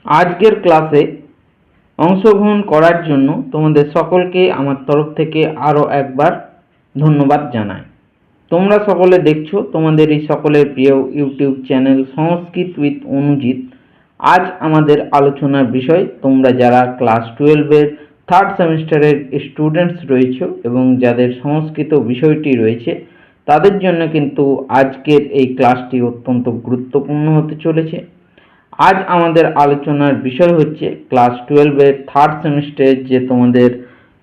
আজকের ক্লাসে অংশগ্রহণ করার জন্য তোমাদের সকলকে আমার তরফ থেকে আরও একবার ধন্যবাদ জানাই। তোমরা সকলে দেখছো তোমাদের এই সকলের প্রিয় YouTube channel Sanskrit with Anujit. আজ আমাদের আলোচনার বিষয়, তোমরা যারা ক্লাস 12-এর থার্ড সেমিস্টারের স্টুডেন্টস রয়েছে এবং যাদের সংস্কৃত বিষয়টি রয়েছে, তাদের জন্য কিন্তু আজকের এই ক্লাসটি অত্যন্ত গুরুত্বপূর্ণ হতে চলেছে। আজ আমাদের আলোচনার বিষয় হচ্ছে ক্লাস 12-এর থার্ড সেমিস্টারের যে তোমাদের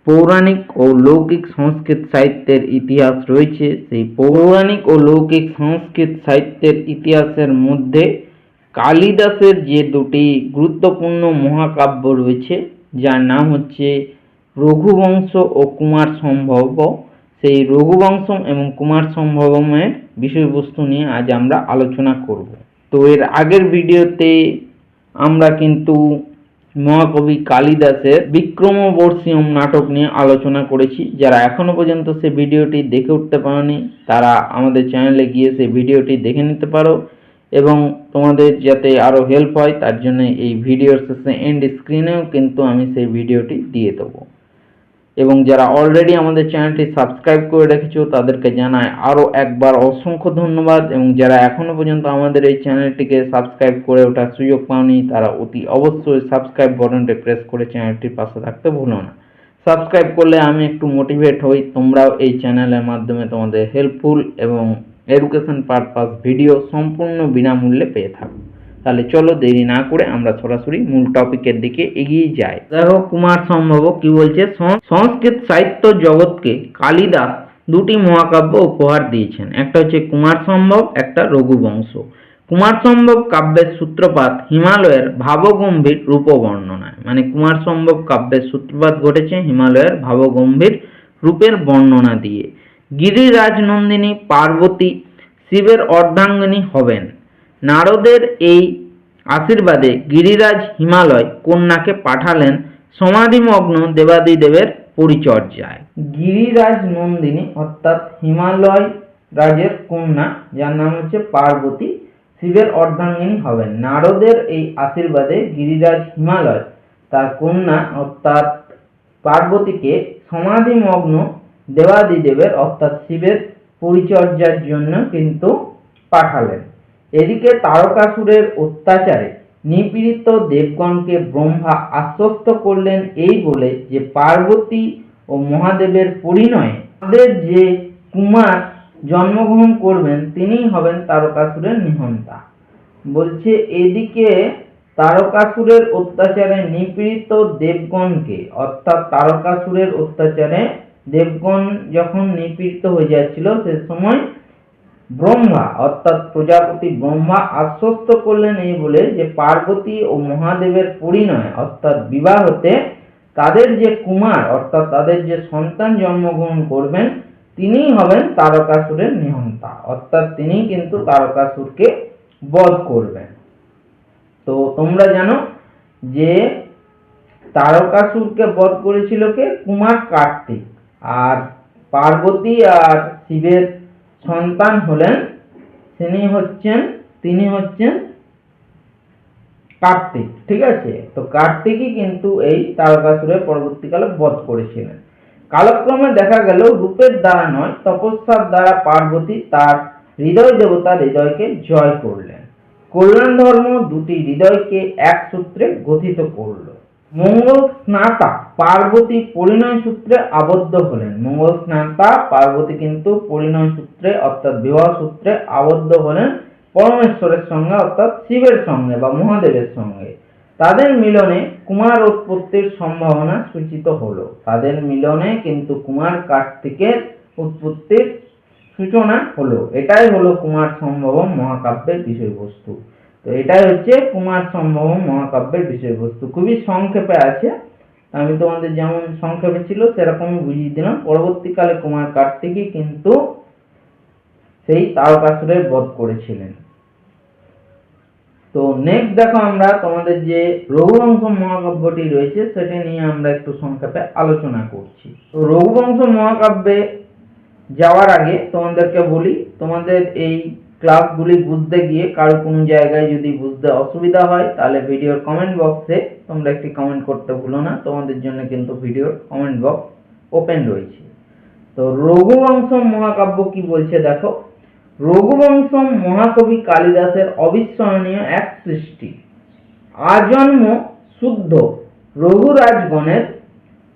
পৌরাণিক ও লৌকিক সংস্কৃত সাহিত্যের ইতিহাস রয়েছে, সেই পৌরাণিক ও লৌকিক সংস্কৃত সাহিত্যের ইতিহাসের মধ্যে কালিদাসের যে দুটি গুরুত্বপূর্ণ মহাকাব্য রয়েছে, যার নাম হচ্ছে রঘুবংশ ও কুমার সম্ভব, সেই রঘুবংশ এবং কুমার সম্ভবের বিষয়বস্তু নিয়ে আজ আমরা আলোচনা করব। তো এর আগের ভিডিওতে আমরা কিন্তু মহাকবি কালিদাসের বিক্রমবর্ষীয়ম নাটক নিয়ে আলোচনা করেছি। যারা এখনো পর্যন্ত সেই ভিডিওটি দেখে উঠতে পারোনি, তারা আমাদের চ্যানেলে গিয়ে সেই ভিডিওটি দেখে নিতে পারো, এবং তোমাদের যাতে আরও হেল্প হয় তার জন্য এই ভিডিওর শেষে এন্ড স্ক্রিনেও কিন্তু আমি সেই ভিডিওটি দিয়ে দেবো। এবং যারা অলরেডি আমাদের চ্যানেলটি সাবস্ক্রাইব করে রেখেছো তাদেরকে জানাই আরও একবার অসংখ্য ধন্যবাদ, এবং যারা এখনো পর্যন্ত আমাদের এই চ্যানেলটিকে সাবস্ক্রাইব করে ওঠার সুযোগ পাওনি, তারা অতি অবশ্যই সাবস্ক্রাইব বাটনটি প্রেস করে চ্যানেলটির পাশে থাকতে ভুলো না। সাবস্ক্রাইব করলে আমি একটু মোটিভেট হই, তোমরাও এই চ্যানেলের মাধ্যমে তোমাদের হেল্পফুল এবং এডুকেশন পারপাস ভিডিও সম্পূর্ণ বিনামূল্যে পেয়ে থাকো। তাহলে চলো দেরি না করে আমরা সরাসরি মূল টপিকের দিকে এগিয়ে যাই। দেখো কুমার সম্ভব কি বলছে, সংস্কৃত সাহিত্য জগৎকে কালিদাস দুটি মহাকাব্য উপহার দিয়েছেন, একটা হচ্ছে কুমার সম্ভব, একটা রঘুবংশ। কুমার সম্ভব কাব্যের সূত্রপাত হিমালয়ের ভাবগম্ভীর রূপবর্ণনায়, মানে কুমার সম্ভব কাব্যের সূত্রপাত ঘটেছে হিমালয়ের ভাবগম্ভীর রূপের বর্ণনা দিয়ে। গিরিরাজ নন্দিনী পার্বতী শিবের অর্ধাঙ্গিনী হবেন। নারদের এই আশীর্বাদে গিরিরাজ হিমালয় কন্যাকে পাঠালেন সমাধিমগ্ন দেবাদিদেবের পরিচর্যায়। গিরিরাজ নন্দিনী অর্থাৎ হিমালয় রাজের কন্যা, যার নাম হচ্ছে পার্বতী, শিবের অর্ধাঙ্গিনী হবেন। নারদের এই আশীর্বাদে গিরিরাজ হিমালয় তার কন্যা অর্থাৎ পার্বতীকে সমাধিমগ্ন দেবাদিদেবের অর্থাৎ শিবের পরিচর্যার জন্য কিন্তু পাঠালেন। এদিকে তারকাসুরের অত্যাচারে নিপীড়িত দেবগণকে ব্রহ্মা আশ্বস্ত করলেন এই বলে যে পার্বতী ও মহাদেবের পরিণয়ে তাদের যে কুমার জন্মগ্রহণ করবেন তিনিই হবেন তারকাসুরের নিহন্তা। বলছে এদিকে তারকাসুরের অত্যাচারে নিপীড়িত দেবগণকে, অর্থাৎ তারকাসুরের অত্যাচারে দেবগণ যখন নিপীড়িত হয়ে যাচ্ছিল সে সময় ব্রহ্মা অর্থাৎ প্রজাপতি ব্রহ্মা আশ্বস্ত করলেন এই বলে যে পার্বতী ও মহাদেবের পরিণয় অর্থাৎ বিবাহতে তাদের যে কুমার অর্থাৎ তাদের যে সন্তান জন্মগ্রহণ করবেন তিনিই হবেন তারকাসুরের নিহন্তা, অর্থাৎ তিনি কিন্তু তারকাসুরকে বধ করবেন। তো তোমরা জানো যে তারকাসুরকে বধ করেছিল কে? কুমার কার্তিক। আর পার্বতী আর শিবের সন্তান হলেন তিনি হচ্ছেন কার্তিক। ঠিক আছে, তো কার্তিকই কিন্তু এই তারকাসুরের পরবর্তীকালে বধ করেছিলেন। কালক্রমে দেখা গেল রূপের দ্বারা নয় তপস্যার দ্বারা পার্বতী তার হৃদয় দেবতার হৃদয়কে জয় করলেন। কল্যাণ ধর্ম দুটি হৃদয়কে এক সূত্রে গঠিত করল। মঙ্গল স্নাতা পার্বতী পরিণয় সূত্রে আবদ্ধ হলেন। মঙ্গল স্নাতা পার্বতী কিন্তু পরিণয় সূত্রে অর্থাৎ বিবাহ সূত্রে আবদ্ধ হলেন পরমেশ্বরের সঙ্গে অর্থাৎ শিবের সঙ্গে বা মহাদেবের সঙ্গে। তাদের মিলনে কুমার উৎপত্তির সম্ভাবনা সূচিত হলো। তাদের মিলনে কিন্তু কুমার কার্তিকের উৎপত্তির সূচনা হলো। এটাই হলো কুমার সম্ভবম মহাকাব্যের বিষয়বস্তু। তো এটাই হচ্ছে কুমার সম্ভবম মহাকাব্যের বিষয়বস্তু। খুবই সংক্ষেপে আছে, আমি তোমাদের যেমন সংক্ষেপে ছিল সেরকমই বুঝিয়ে দিলাম। পরবর্তীকালে কুমার কার্তিকই কিন্তু সেই তারকাসুরের বধ করেছিলেন। তো নেক্সট দেখো আমরা তোমাদের যে রঘুবংশ মহাকাব্যটি রয়েছে সেটা নিয়ে আমরা একটু সংক্ষেপে আলোচনা করছি। তো রঘুবংশ মহাকাব্যে যাওয়ার আগে তোমাদেরকে বলি, তোমাদের এই ক্লাসগুলি বুঝতে গিয়ে কারো কোনো জায়গায় যদি বুঝতে অসুবিধা হয় তাহলে ভিডিওর কমেন্ট বক্সে তোমরা একটি কমেন্ট করতে ভুলো না, তোমাদের জন্য কিন্তু ভিডিওর কমেন্ট বক্স ওপেন রয়েছে। তো রঘুবংশম মহাকাব্য কি বলছে দেখো। রঘুবংশম মহাকবি কালিদাসের অবিস্মরণীয় এক সৃষ্টি। আজন্ম শুদ্ধ রঘুরাজগণের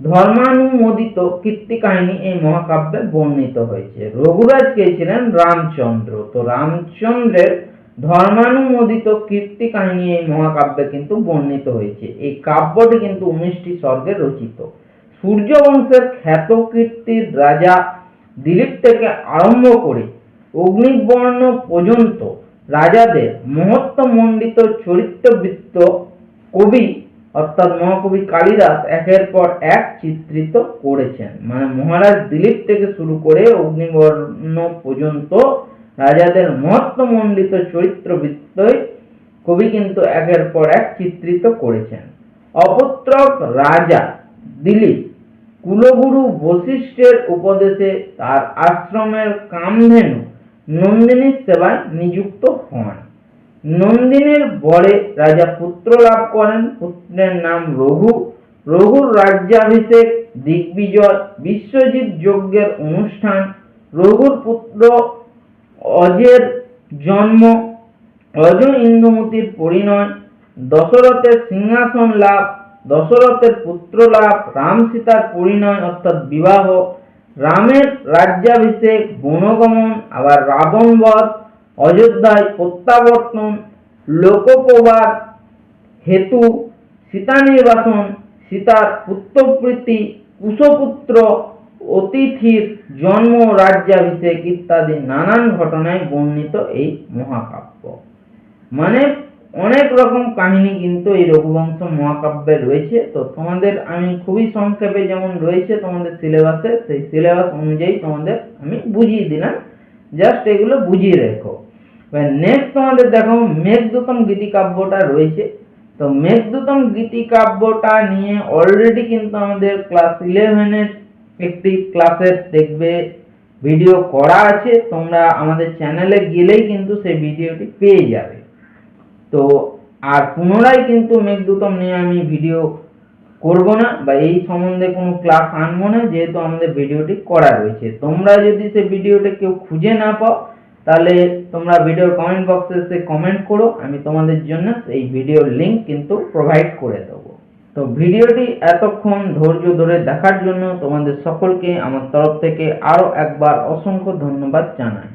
ধর্মানুমোদিত কীর্তি কাহিনী এই মহাকাব্যে বর্ণিত হয়েছে। রঘুরাজ কে ছিলেন? রামচন্দ্র। তো রামচন্দ্রের ধর্মানুমোদিত কীর্তি কাহিনী এই মহাকাব্যে কিন্তু বর্ণিত হয়েছে। এই কাব্যটি কিন্তু 19টি সর্গে রচিত। সূর্যবংশের খ্যাত কীর্তির রাজা দিলীপ থেকে আরম্ভ করে অগ্নিবর্ণ পর্যন্ত রাজাদের মহত্বমণ্ডিত চরিত্রবৃত্ত কবি অর্থাৎ মহাকবি কালিদাস একের পর এক চিত্রিত করেছেন। মানে মহারাজ দিলীপ থেকে শুরু করে অগ্নিবর্ণ পর্যন্ত রাজাদের মহত্বমণ্ডিত চরিত্রবৃত্ত কবি কিন্তু একের পর এক চিত্রিত করেছেন। অপুত্রক রাজা দিলীপ কুলগুরু বশিষ্ঠের উপদেশে তার আশ্রমের কামধেনু নন্দিনীর সেবায় নিযুক্ত হন। নন্দিনীর বরে রাজা পুত্র লাভ করেন। পুত্রের নাম রঘু। রঘুর রাজ্যাভিষেক, দিগ্বিজয়, বিশ্বজিৎ যজ্ঞের অনুষ্ঠান, রঘুর পুত্র অজের জন্ম, অজ ইন্দুমতির পরিণয়, দশরথের সিংহাসন লাভ, দশরথের পুত্র লাভ, রাম সীতার পরিণয় অর্থাৎ বিবাহ, রামের রাজ্যাভিষেক, বনগমন, আবার রাবণ বধ, অযোধ্যায় প্রত্যাবর্তন, লোকপ্রবাদ হেতু, সীতা নির্বাসন, সীতার পুত্রপ্রীতি, কুশপুত্র অতিথির জন্ম, রাজ্যাভিষেক ইত্যাদি নানান ঘটনায় বর্ণিত এই মহাকাব্য। মানে অনেক রকম কাহিনী কিন্তু এই রঘুবংশ মহাকাব্যে রয়েছে। তো তোমাদের আমি খুবই সংক্ষেপে যেমন রয়েছে তোমাদের সিলেবাসে, সেই সিলেবাস অনুযায়ী তোমাদের আমি বুঝিয়ে দিলাম, জাস্ট এগুলো বুঝিয়ে রেখো। নেক্সট তোমাদের দেখো মেঘদূতম গীতিকাব্যটা রয়েছে। তো মেঘদূতম গীতিকাব্যটা নিয়ে অলরেডি কিন্তু আমাদের ক্লাস 11-এর একটি ক্লাসের দেখবে ভিডিও করা আছে, তোমরা আমাদের চ্যানেলে গেলেই কিন্তু সেই ভিডিওটি পেয়ে যাবে। তো আর পুনরায় কিন্তু মেঘদূতম নিয়ে আমি ভিডিও করব না বা এই সম্বন্ধে কোনো ক্লাস আনবো না, যেহেতু আমাদের ভিডিওটি করা রয়েছে। তোমরা যদি সেই ভিডিওটা কেউ খুঁজে না পাও তাহলে তোমরা ভিডিওর কমেন্ট বক্সে এসে কমেন্ট করো, আমি তোমাদের জন্য এই ভিডিওর লিংক কিন্তু প্রোভাইড করে দেবো। তো ভিডিওটি এতক্ষণ ধৈর্য ধরে দেখার জন্য তোমাদের সকলকে আমার তরফ থেকে আরো একবার অসংখ্য ধন্যবাদ জানাই।